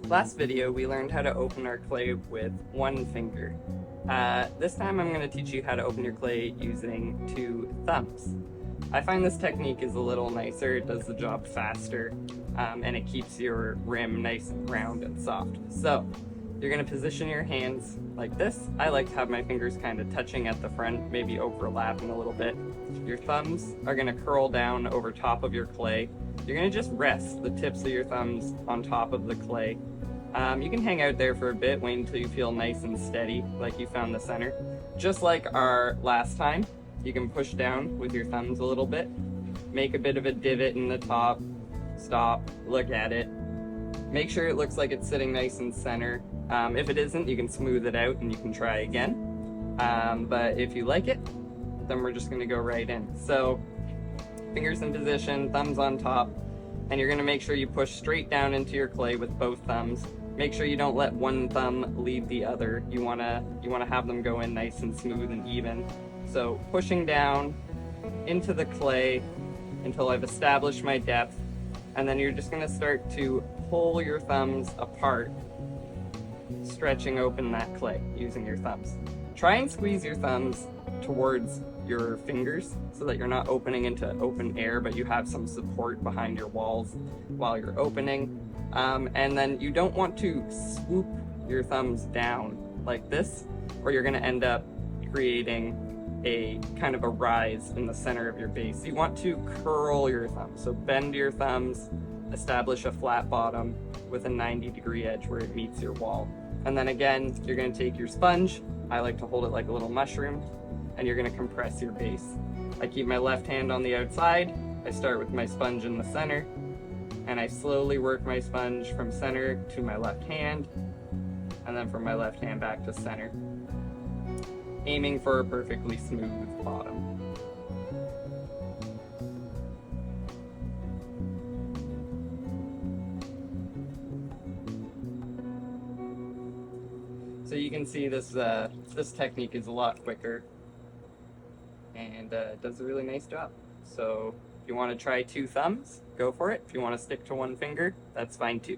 Last video, we learned how to open our clay with one finger. This time I'm going to teach you how to open your clay using two thumbs. I find this technique is a little nicer, it does the job faster, and it keeps your rim nice and round and soft. So, you're going to position your hands like this. I like to have my fingers kind of touching at the front, maybe overlapping a little bit. Your thumbs are going to curl down over top of your clay. You're going to just rest the tips of your thumbs on top of the clay. You can hang out there for a bit, wait until you feel nice and steady, like you found the center. Just like our last time, you can push down with your thumbs a little bit, make a bit of a divot in the top, stop, look at it, make sure it looks like it's sitting nice and center. If it isn't, you can smooth it out and you can try again. But if you like it, then we're just going to go right in. So, fingers in position, thumbs on top, and you're going to make sure you push straight down into your clay with both thumbs. Make sure you don't let one thumb leave the other. You want to have them go in nice and smooth and even. So pushing down into the clay until I've established my depth, and then you're just going to start to pull your thumbs apart, stretching open that clay using your thumbs. Try and squeeze your thumbs towards your fingers so that you're not opening into open air, but you have some support behind your walls while you're opening. And then you don't want to swoop your thumbs down like this, or you're going to end up creating a kind of a rise in the center of your base. You want to curl your thumbs, so bend your thumbs, establish a flat bottom with a 90-degree edge where it meets your wall. And then again, you're going to take your sponge, I like to hold it like a little mushroom, and you're going to compress your base. I keep my left hand on the outside, I start with my sponge in the center, and I slowly work my sponge from center to my left hand, and then from my left hand back to center, aiming for a perfectly smooth bottom. So you can see this technique is a lot quicker and does a really nice job. So if you want to try two thumbs, go for it. If you want to stick to one finger, that's fine too.